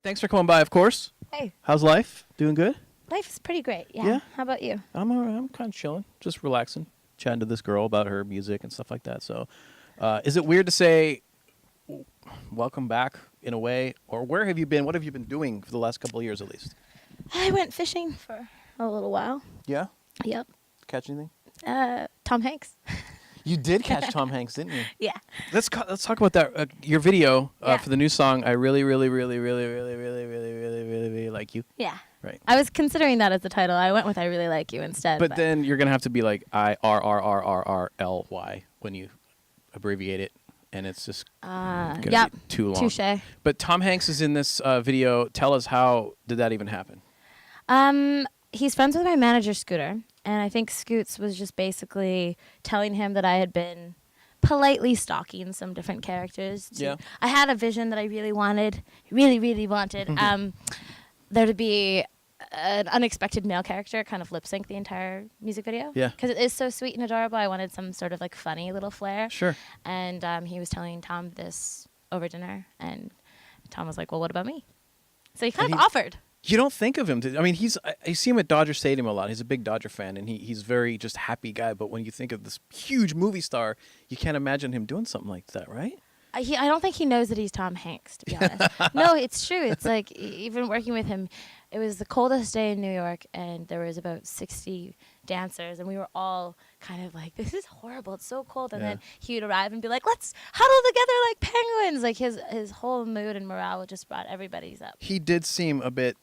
Thanks for coming by, of course. Hey, How's life? Doing good? life is pretty great. Yeah. Yeah? How about you? I'm all right. I'm kind of chilling, just relaxing, chatting to this girl about her music and stuff like that. So, is it weird to say welcome back in a way, or where have you been? What have you been doing for the last couple of years, at least? I went fishing for a little while. Yeah. Yep. Catch anything? Tom Hanks. You did catch Tom Hanks, didn't you? Yeah. Let's talk about that. Your video Yeah. for the new song. I really like you. Yeah. Right. I was considering that as the title. I went with "I Really Like You" instead. But then you're gonna have to be like IRRRRRLY when you abbreviate it, and it's just gonna yep. be too long. Touche. But Tom Hanks is in this video. Tell us, how did that even happen? He's friends with my manager, Scooter, and I think Scoots was just basically telling him that I had been politely stalking some different characters. Yeah. I had a vision that I really wanted, really wanted, there to be an unexpected male character kind of lip sync the entire music video. Yeah. Because it is so sweet and adorable. I wanted some sort of like funny little flair. Sure. And he was telling Tom this over dinner, and Tom was like, "Well, what about me?" So he kind of offered. You don't think of him. I mean, I see him at Dodger Stadium a lot. He's a big Dodger fan, and he's very just happy guy. But when you think of this huge movie star, you can't imagine him doing something like that, right? I don't think he knows that he's Tom Hanks, to be honest. No, it's true. It's like, even working with him, it was the coldest day in New York, and there was about 60 dancers, and we were all kind of like, this is horrible, it's so cold. And then he would arrive and be like, let's huddle together like penguins. Like, his whole mood and morale just brought everybody's up. He did seem a bit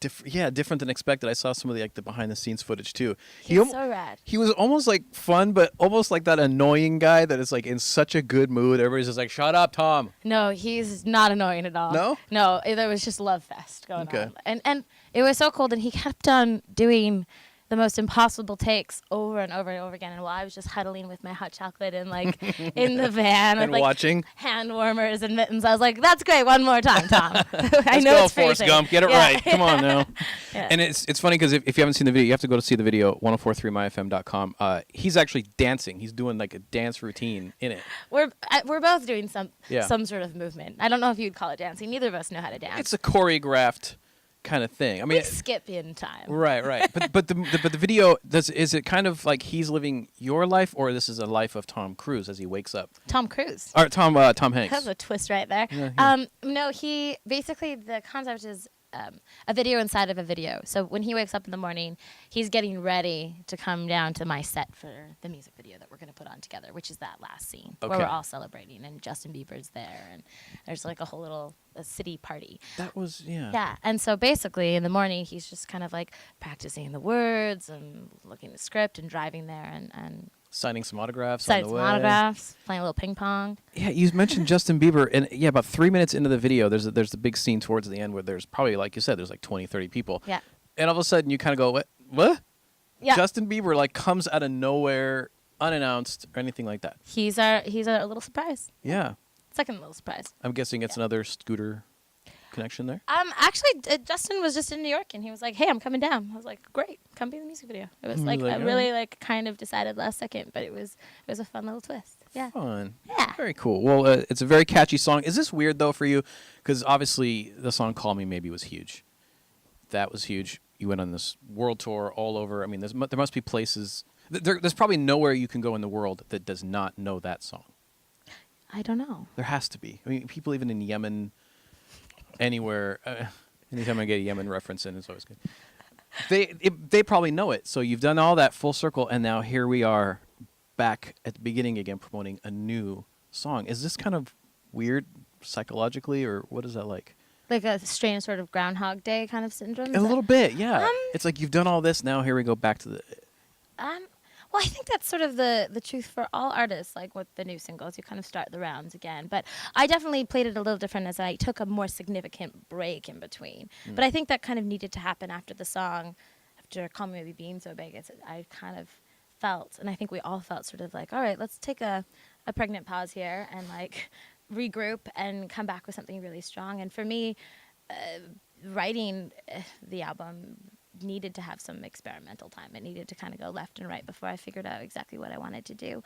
different than expected. I saw some of the behind the scenes footage too. He's so rad. He was almost like fun, but almost like that annoying guy that is like in such a good mood. Everybody's just like, "Shut up, Tom." No, he's not annoying at all. No? No, there was just love fest going on. And it was so cold, and he kept on doing the most impossible takes over and over and over again. And while I was just huddling with my hot chocolate and like in the van and with like watching hand warmers and mittens, I was like, "That's great. One more time, Tom." I know Let's it's go, Forrest freezing. Gump. Get it right. Come on now. Yeah. And it's funny because if you haven't seen the video, you have to go to see the video, 1043myfm.com. He's actually dancing. He's doing like a dance routine in it. We're both doing some sort of movement. I don't know if you'd call it dancing. Neither of us know how to dance. It's a choreographed kind of thing. I mean, we skip in time. Right. But the video is it kind of like he's living your life, or this is a life of Tom Cruise as he wakes up? Tom Cruise. Or Tom Hanks. That's a twist right there. Yeah. No, he basically, the concept is a video inside of a video. So when he wakes up in the morning, he's getting ready to come down to my set for the music video that we're going to put on together, which is that last scene where we're all celebrating, and Justin Bieber's there, and there's like a whole little city party. That was, yeah. Yeah, and so basically in the morning, he's just kind of like practicing the words and looking at the script and driving there and signing some autographs. Playing a little ping pong. Yeah, you mentioned Justin Bieber, and about 3 minutes into the video, there's the big scene towards the end where there's probably, like you said, there's like 20, 30 people. Yeah. And all of a sudden you kind of go, what? Yeah. Justin Bieber like comes out of nowhere, unannounced or anything like that. He's our little surprise. Yeah. Second little surprise. I'm guessing it's another Scooter connection there. Actually, Justin was just in New York, and he was like, "Hey, I'm coming down." I was like, "Great, come be in the music video." It was like I really like kind of decided last second, but it was a fun little twist. Yeah. Fun. Yeah. Very cool. Well, it's a very catchy song. Is this weird though for you? Because obviously the song "Call Me Maybe" was huge. That was huge. You went on this world tour all over. I mean, there must be places. There's probably nowhere you can go in the world that does not know that song. I don't know. There has to be. I mean, people even in Yemen, anywhere. Anytime I get a Yemen reference in, it's always good. They probably know it. So you've done all that full circle, and now here we are, back at the beginning again, promoting a new song. Is this kind of weird psychologically, or what is that like? Like a strange sort of Groundhog Day kind of syndrome? A little bit, yeah. It's like you've done all this, now here we go back to the... Well, I think that's sort of the truth for all artists, like with the new singles. You kind of start the rounds again. But I definitely played it a little different as I took a more significant break in between. But I think that kind of needed to happen after the song, after Call Me Maybe being so big. I kind of felt, and I think we all felt sort of like, all right, let's take a pregnant pause here and like regroup and come back with something really strong. And for me, writing the album needed to have some experimental time. It needed to kind of go left and right before I figured out exactly what I wanted to do.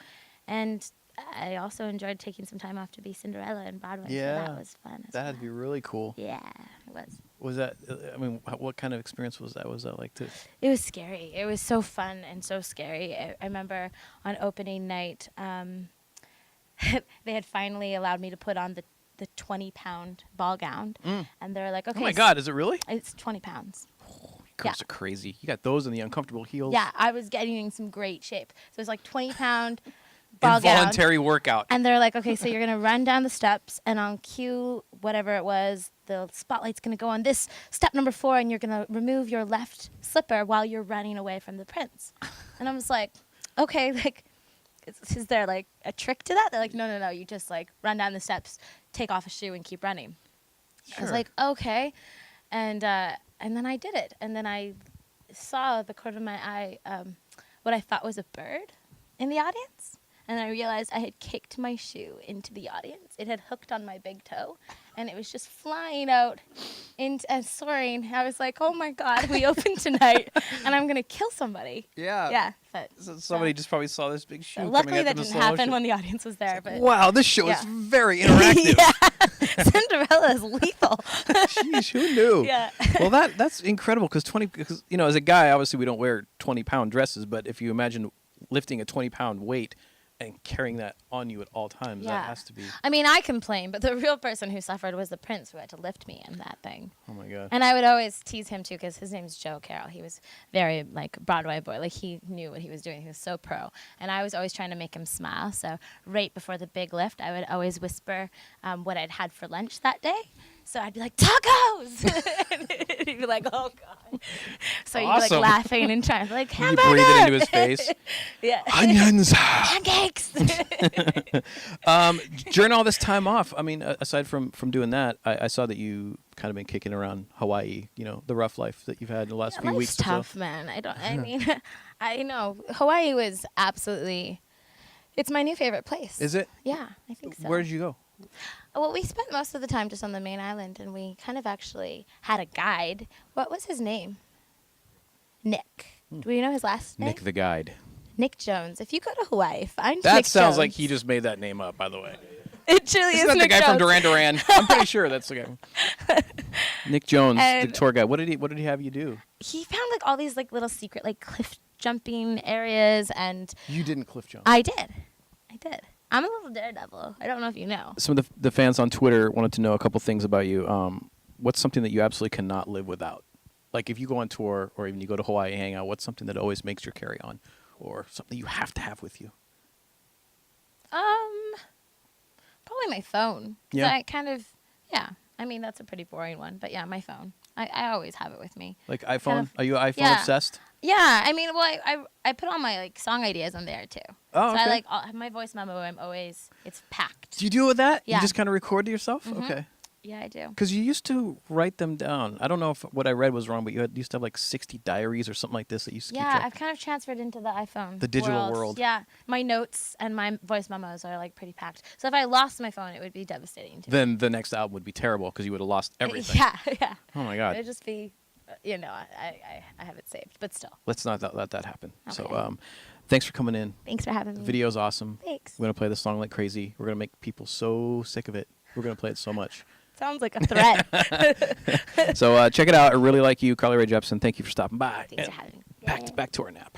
And I also enjoyed taking some time off to be Cinderella in Broadway. Yeah. So that was fun. That had to be really cool. Yeah, it was. Was that? I mean, what kind of experience was that? Was that like to? It was scary. It was so fun and so scary. I remember on opening night, they had finally allowed me to put on the 20-pound ball gown, and they're like, "Okay." Oh my God! Is it really? It's 20 pounds. Girls are crazy. You got those and the uncomfortable heels. Yeah, I was getting in some great shape. So it was like 20-pound ball gown. Involuntary workout. And they're like, okay, so you're going to run down the steps, and on cue, whatever it was, the spotlight's going to go on this step number 4, and you're going to remove your left slipper while you're running away from the prince. And I was like, okay, like, is there like a trick to that? They're like, no, you just like run down the steps, take off a shoe, and keep running. Sure. I was like, okay. And then I did it. And then I saw the corner of my eye what I thought was a bird in the audience. And I realized I had kicked my shoe into the audience. It had hooked on my big toe, and it was just flying out and soaring. I was like, oh, my God, we opened tonight, and I'm going to kill somebody. Yeah. Yeah. But, So somebody just probably saw this big shoe. luckily, coming that at them in didn't slow happen motion. when the audience was there. But Wow, this show is Yeah. very interactive. Yeah. Cinderella is lethal. Sheesh, who knew? Yeah. Well, that's incredible because as a guy, obviously we don't wear 20-pound dresses, but if you imagine lifting a 20-pound weight and carrying that on you at all times, that has to be. I mean, I complain, but the real person who suffered was the prince who had to lift me in that thing. Oh my God. And I would always tease him too, because his name's Joe Carroll. He was very like Broadway boy, like he knew what he was doing. He was so pro, and I was always trying to make him smile. So right before the big lift, I would always whisper what I'd had for lunch that day. So I'd be like, tacos! And he'd be like, oh, God. So you'd be Awesome. like laughing and trying to like, You hamburger! breathe it into his face. Yeah. Onions. Pancakes! During all this time off, I mean, aside from doing that, I saw that you kind of been kicking around Hawaii. You know, the rough life that you've had in the last few Life's weeks. or so. tough, man. I mean, I know. Hawaii was absolutely, it's my new favorite place. Is it? Yeah, I think so. Where did you go? Well, we spent most of the time just on the main island, and we kind of actually had a guide. What was his name? Nick. Do you know his last name? Nick the Guide. Nick Jones. If you go to Hawaii, find That Nick sounds Jones. like he just made that name up, by the way. It truly Isn't is that Nick the guy Jones. from Duran Duran? I'm pretty sure that's the guy. Nick Jones, the And- tour guide. What did he have you do? He found like all these like little secret like cliff jumping areas, and You didn't cliff jump. I did. I'm a little daredevil. I don't know if you know. Some of the fans on Twitter wanted to know a couple things about you. What's something that you absolutely cannot live without? Like if you go on tour or even you go to Hawaii and hang out, what's something that always makes your carry on, or something you have to have with you? Probably my phone. 'Cause Yeah. I kind of, yeah. I mean, that's a pretty boring one, but yeah, my phone. I always have it with me. Like iPhone? Kind of- Are you iPhone yeah. obsessed? Yeah, I mean, well, I put all my like song ideas on there too. Oh, So okay. I like have my voice memo. It's packed. Do you do it with that? Yeah. You just kind of record to yourself? Mhm. Okay. Yeah, I do. Because you used to write them down. I don't know if what I read was wrong, but you used to have like 60 diaries or something like this that you used to keep Yeah, track. I've kind of transferred into the iPhone. The digital world. Yeah, my notes and my voice memos are like pretty packed. So if I lost my phone, it would be devastating to me. Then the next album would be terrible because you would have lost everything. Yeah. Oh my God. It'd just be, I have it saved, but still. Let's not let that happen. So Okay. thanks for coming in. Thanks for having The me. video's awesome. Thanks. We're going to play the song like crazy. We're going to make people so sick of it. We're going to play it so much. Sounds like a threat. So check it out. I really like you, Carly Rae Jepsen. Thank you for stopping by. Thanks And for having me. back to our nap.